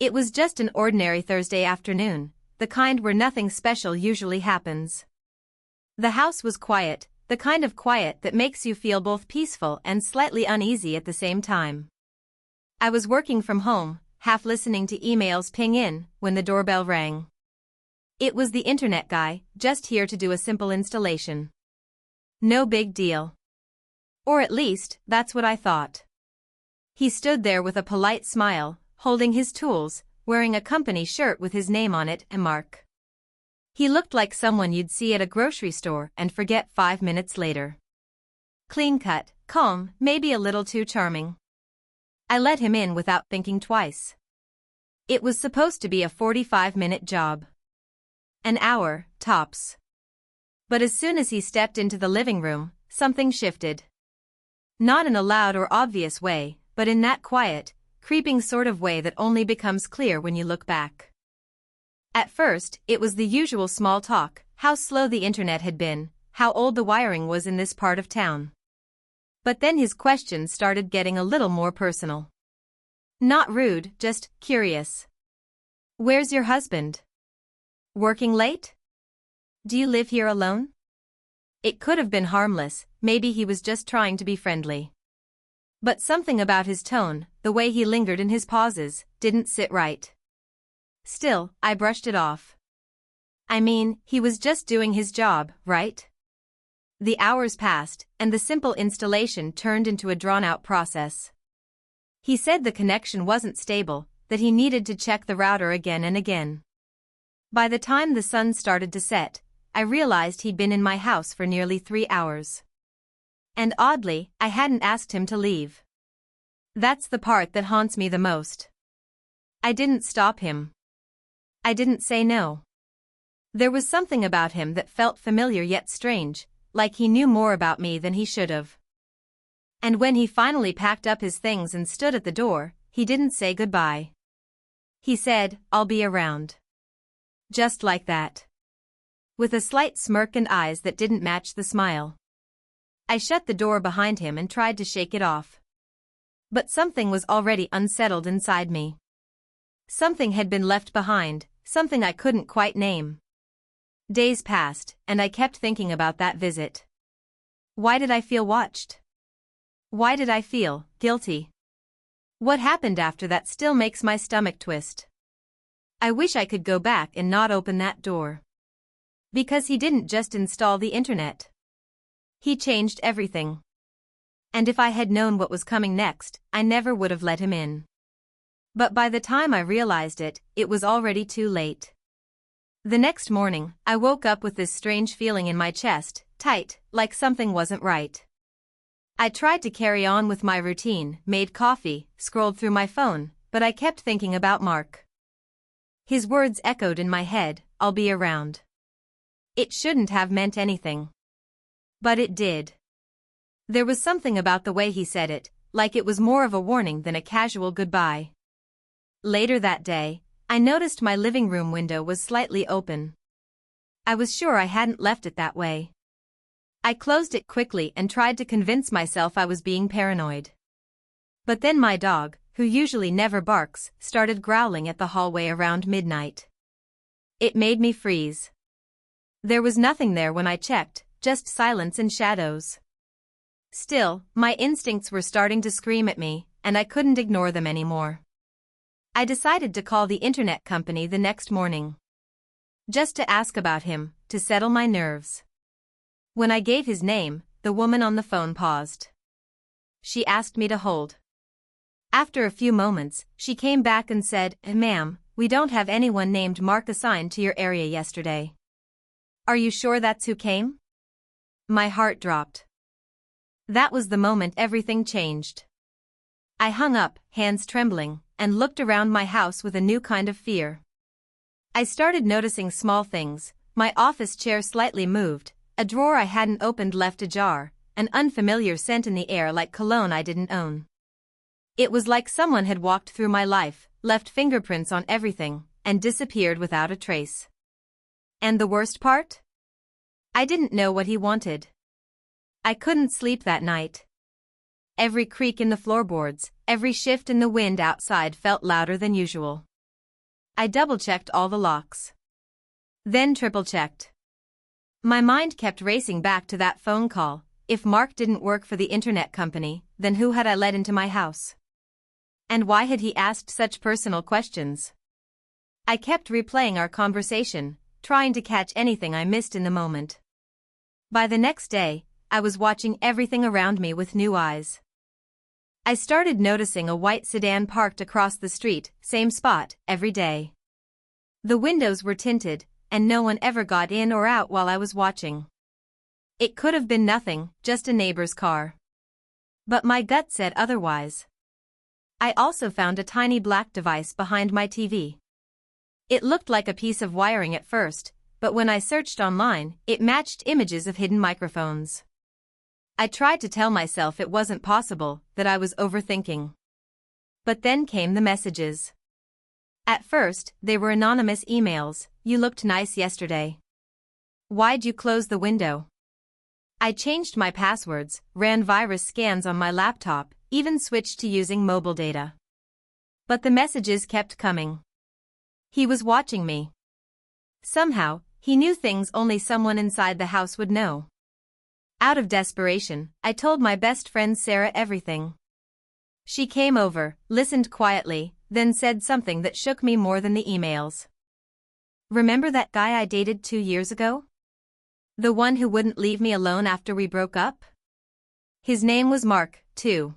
It was just an ordinary Thursday afternoon, the kind where nothing special usually happens. The house was quiet, the kind of quiet that makes you feel both peaceful and slightly uneasy at the same time. I was working from home, half listening to emails ping in, when the doorbell rang. It was the internet guy, just here to do a simple installation. No big deal. Or at least, that's what I thought. He stood there with a polite smile, holding his tools, wearing a company shirt with his name on it and Mark. He looked like someone you'd see at a grocery store and forget 5 minutes later. Clean-cut, calm, maybe a little too charming. I let him in without thinking twice. It was supposed to be a 45-minute job. An hour, tops. But as soon as he stepped into the living room, something shifted. Not in a loud or obvious way, but in that quiet, creeping sort of way that only becomes clear when you look back. At first, it was the usual small talk, how slow the internet had been, how old the wiring was in this part of town. But then his questions started getting a little more personal. Not rude, just curious. Where's your husband? Working late? Do you live here alone? It could have been harmless, maybe he was just trying to be friendly. But something about his tone, the way he lingered in his pauses, didn't sit right. Still, I brushed it off. I mean, he was just doing his job, right? The hours passed, and the simple installation turned into a drawn-out process. He said the connection wasn't stable, that he needed to check the router again and again. By the time the sun started to set, I realized he'd been in my house for nearly 3 hours. And oddly, I hadn't asked him to leave. That's the part that haunts me the most. I didn't stop him. I didn't say no. There was something about him that felt familiar yet strange, like he knew more about me than he should have. And when he finally packed up his things and stood at the door, he didn't say goodbye. He said, "I'll be around." Just like that. With a slight smirk and eyes that didn't match the smile. I shut the door behind him and tried to shake it off. But something was already unsettled inside me. Something had been left behind, something I couldn't quite name. Days passed, and I kept thinking about that visit. Why did I feel watched? Why did I feel guilty? What happened after that still makes my stomach twist. I wish I could go back and not open that door. Because he didn't just install the internet. He changed everything. And if I had known what was coming next, I never would have let him in. But by the time I realized it, it was already too late. The next morning, I woke up with this strange feeling in my chest, tight, like something wasn't right. I tried to carry on with my routine, made coffee, scrolled through my phone, but I kept thinking about Mark. His words echoed in my head, "I'll be around." It shouldn't have meant anything. But it did. There was something about the way he said it, like it was more of a warning than a casual goodbye. Later that day, I noticed my living room window was slightly open. I was sure I hadn't left it that way. I closed it quickly and tried to convince myself I was being paranoid. But then my dog, who usually never barks, started growling at the hallway around midnight. It made me freeze. There was nothing there when I checked, just silence and shadows. Still, my instincts were starting to scream at me, and I couldn't ignore them anymore. I decided to call the internet company the next morning. Just to ask about him, to settle my nerves. When I gave his name, the woman on the phone paused. She asked me to hold. After a few moments, she came back and said, "Ma'am, we don't have anyone named Mark assigned to your area yesterday." "Are you sure that's who came?" My heart dropped. That was the moment everything changed. I hung up, hands trembling, and looked around my house with a new kind of fear. I started noticing small things. My office chair slightly moved, a drawer I hadn't opened left ajar, an unfamiliar scent in the air like cologne I didn't own. It was like someone had walked through my life, left fingerprints on everything, and disappeared without a trace. And the worst part? I didn't know what he wanted. I couldn't sleep that night. Every creak in the floorboards, every shift in the wind outside felt louder than usual. I double-checked all the locks. Then triple-checked. My mind kept racing back to that phone call. If Mark didn't work for the internet company, then who had I let into my house? And why had he asked such personal questions? I kept replaying our conversation, trying to catch anything I missed in the moment. By the next day, I was watching everything around me with new eyes. I started noticing a white sedan parked across the street, same spot, every day. The windows were tinted, and no one ever got in or out while I was watching. It could have been nothing, just a neighbor's car. But my gut said otherwise. I also found a tiny black device behind my TV. It looked like a piece of wiring at first, but when I searched online, it matched images of hidden microphones. I tried to tell myself it wasn't possible, that I was overthinking. But then came the messages. At first, they were anonymous emails. You looked nice yesterday. Why'd you close the window? I changed my passwords, ran virus scans on my laptop, even switched to using mobile data. But the messages kept coming. He was watching me. Somehow, he knew things only someone inside the house would know. Out of desperation, I told my best friend Sarah everything. She came over, listened quietly, then said something that shook me more than the emails. Remember that guy I dated 2 years ago? The one who wouldn't leave me alone after we broke up? His name was Mark, too.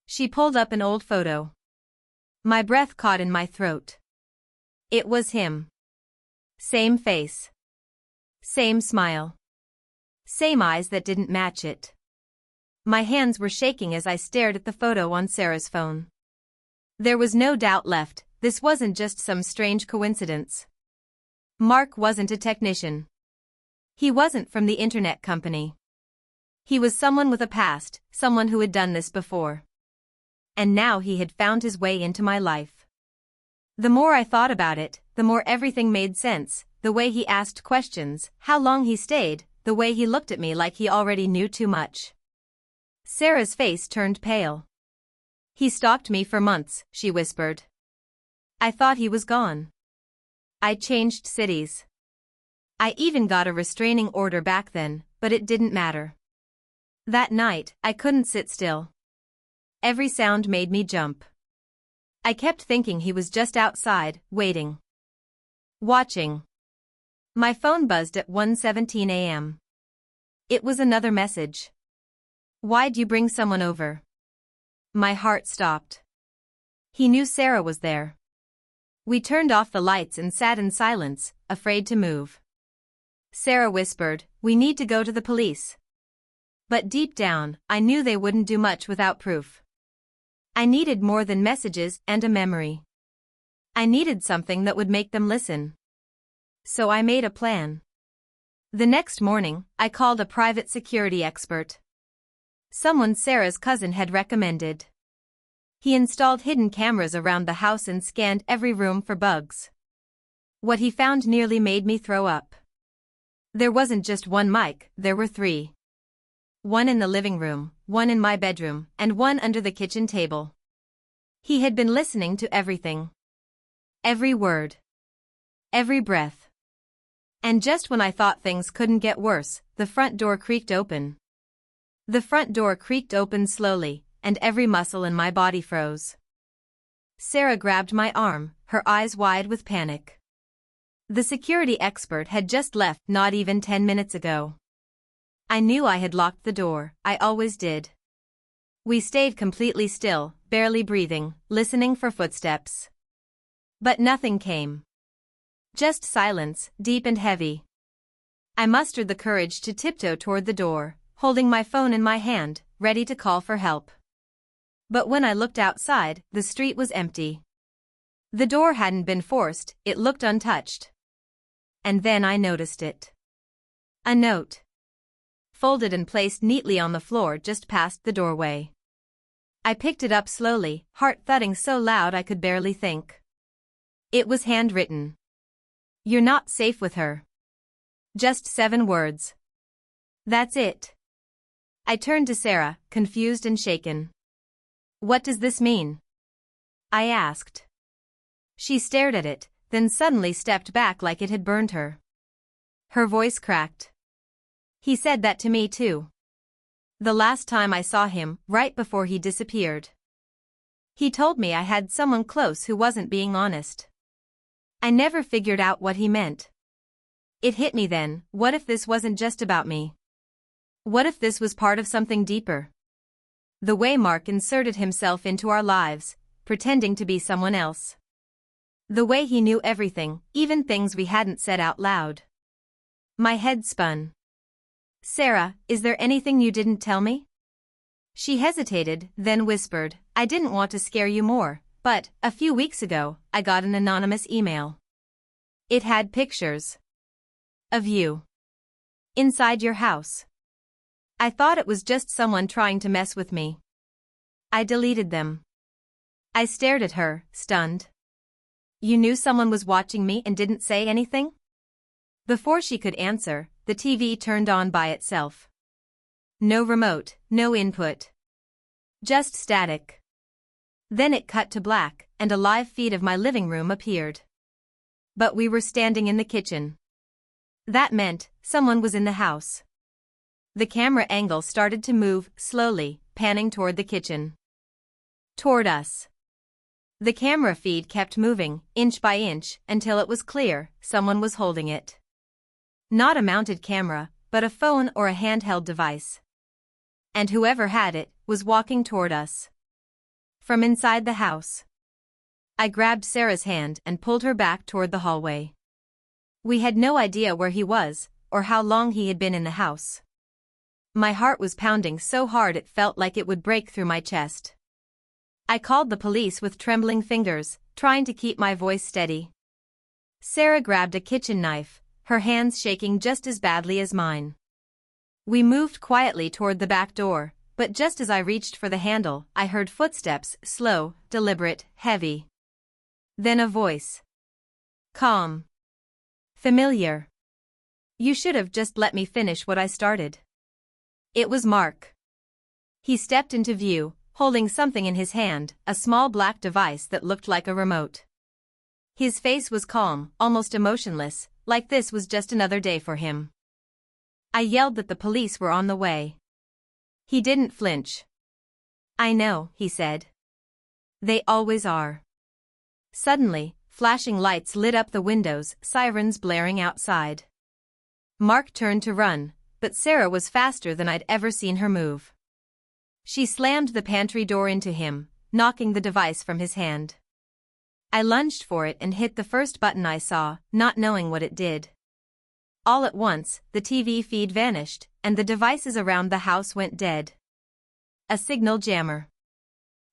She pulled up an old photo. My breath caught in my throat. It was him. Same face. Same smile. Same eyes that didn't match it. My hands were shaking as I stared at the photo on Sarah's phone. There was no doubt left, this wasn't just some strange coincidence. Mark wasn't a technician. He wasn't from the internet company. He was someone with a past, someone who had done this before. And now he had found his way into my life. The more I thought about it, the more everything made sense, the way he asked questions, how long he stayed, the way he looked at me like he already knew too much. Sarah's face turned pale. He stalked me for months, she whispered. I thought he was gone. I changed cities. I even got a restraining order back then, but it didn't matter. That night, I couldn't sit still. Every sound made me jump. I kept thinking he was just outside, waiting. Watching. My phone buzzed at 1:17 a.m. It was another message. Why'd you bring someone over? My heart stopped. He knew Sarah was there. We turned off the lights and sat in silence, afraid to move. Sarah whispered, we need to go to the police. But deep down, I knew they wouldn't do much without proof. I needed more than messages and a memory. I needed something that would make them listen. So I made a plan. The next morning, I called a private security expert. Someone Sarah's cousin had recommended. He installed hidden cameras around the house and scanned every room for bugs. What he found nearly made me throw up. There wasn't just one mic, there were 3. One in the living room, one in my bedroom, and one under the kitchen table. He had been listening to everything. Every word. Every breath. And just when I thought things couldn't get worse, the front door creaked open. The front door creaked open slowly, and every muscle in my body froze. Sarah grabbed my arm, her eyes wide with panic. The security expert had just left not even 10 minutes ago. I knew I had locked the door, I always did. We stayed completely still, barely breathing, listening for footsteps. But nothing came. Just silence, deep and heavy. I mustered the courage to tiptoe toward the door, holding my phone in my hand, ready to call for help. But when I looked outside, the street was empty. The door hadn't been forced, it looked untouched. And then I noticed it. A note. Folded and placed neatly on the floor just past the doorway. I picked it up slowly, heart thudding so loud I could barely think. It was handwritten. You're not safe with her. Just 7 words. That's it. I turned to Sarah, confused and shaken. What does this mean? I asked. She stared at it, then suddenly stepped back like it had burned her. Her voice cracked. He said that to me too. The last time I saw him, right before he disappeared. He told me I had someone close who wasn't being honest. I never figured out what he meant. It hit me then, what if this wasn't just about me? What if this was part of something deeper? The way Mark inserted himself into our lives, pretending to be someone else. The way he knew everything, even things we hadn't said out loud. My head spun. Sarah, is there anything you didn't tell me? She hesitated, then whispered, I didn't want to scare you more, but, a few weeks ago, I got an anonymous email. It had pictures of you inside your house. I thought it was just someone trying to mess with me. I deleted them. I stared at her, stunned. You knew someone was watching me and didn't say anything? Before she could answer, the TV turned on by itself. No remote, no input. Just static. Then it cut to black, and a live feed of my living room appeared. But we were standing in the kitchen. That meant, someone was in the house. The camera angle started to move, slowly, panning toward the kitchen. Toward us. The camera feed kept moving, inch by inch, until it was clear, someone was holding it. Not a mounted camera, but a phone or a handheld device. And whoever had it, was walking toward us. From inside the house. I grabbed Sarah's hand and pulled her back toward the hallway. We had no idea where he was, or how long he had been in the house. My heart was pounding so hard it felt like it would break through my chest. I called the police with trembling fingers, trying to keep my voice steady. Sarah grabbed a kitchen knife, her hands shaking just as badly as mine. We moved quietly toward the back door, but just as I reached for the handle, I heard footsteps, slow, deliberate, heavy. Then a voice. Calm. Familiar. You should have just let me finish what I started. It was Mark. He stepped into view, holding something in his hand, a small black device that looked like a remote. His face was calm, almost emotionless, like this was just another day for him. I yelled that the police were on the way. He didn't flinch. I know, he said. They always are. Suddenly, flashing lights lit up the windows, sirens blaring outside. Mark turned to run, but Sarah was faster than I'd ever seen her move. She slammed the pantry door into him, knocking the device from his hand. I lunged for it and hit the first button I saw, not knowing what it did. All at once, the TV feed vanished, and the devices around the house went dead. A signal jammer.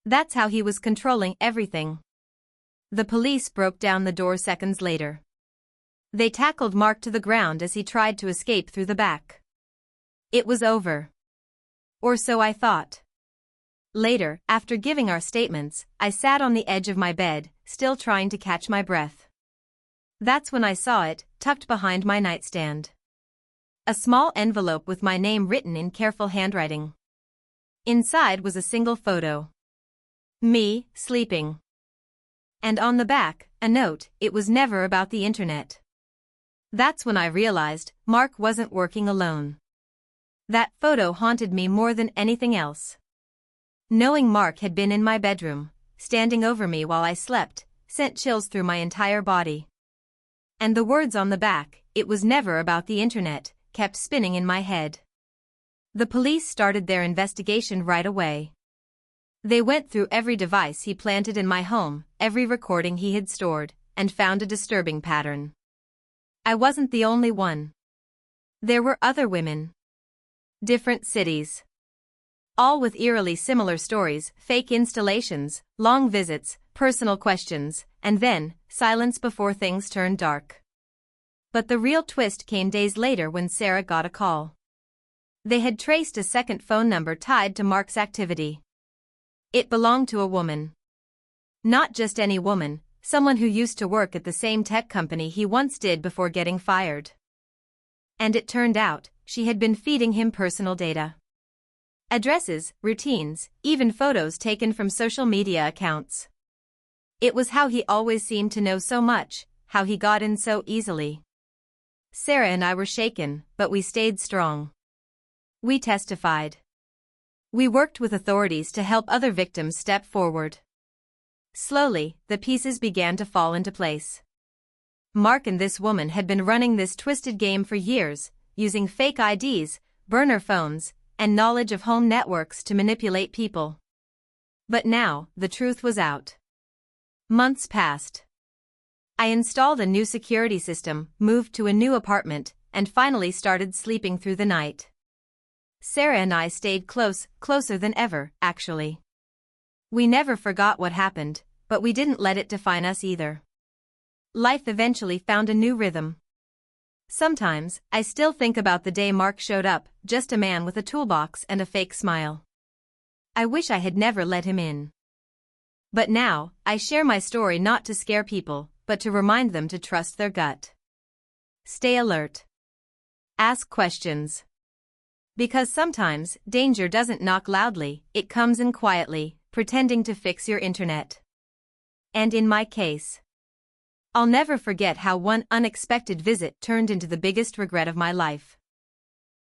That's how he was controlling everything. The police broke down the door seconds later. They tackled Mark to the ground as he tried to escape through the back. It was over. Or so I thought. Later, after giving our statements, I sat on the edge of my bed, still trying to catch my breath. That's when I saw it, tucked behind my nightstand. A small envelope with my name written in careful handwriting. Inside was a single photo. Me, sleeping. And on the back, a note, it was never about the internet. That's when I realized, Mark wasn't working alone. That photo haunted me more than anything else. Knowing Mark had been in my bedroom, standing over me while I slept, sent chills through my entire body. And the words on the back, it was never about the internet, kept spinning in my head. The police started their investigation right away. They went through every device he planted in my home, every recording he had stored, and found a disturbing pattern. I wasn't the only one. There were other women. Different cities. All with eerily similar stories, fake installations, long visits, personal questions, and then, silence before things turned dark. But the real twist came days later when Sarah got a call. They had traced a second phone number tied to Mark's activity. It belonged to a woman. Not just any woman, someone who used to work at the same tech company he once did before getting fired. And it turned out, she had been feeding him personal data. Addresses, routines, even photos taken from social media accounts. It was how he always seemed to know so much, how he got in so easily. Sarah and I were shaken, but we stayed strong. We testified. We worked with authorities to help other victims step forward. Slowly, the pieces began to fall into place. Mark and this woman had been running this twisted game for years, using fake IDs, burner phones, and knowledge of home networks to manipulate people. But now, the truth was out. Months passed. I installed a new security system, moved to a new apartment, and finally started sleeping through the night. Sarah and I stayed closer than ever, actually. We never forgot what happened, but we didn't let it define us either. Life eventually found a new rhythm. Sometimes, I still think about the day Mark showed up, just a man with a toolbox and a fake smile. I wish I had never let him in. But now, I share my story not to scare people, but to remind them to trust their gut. Stay alert. Ask questions. Because sometimes, danger doesn't knock loudly, it comes in quietly, pretending to fix your internet. And in my case, I'll never forget how one unexpected visit turned into the biggest regret of my life.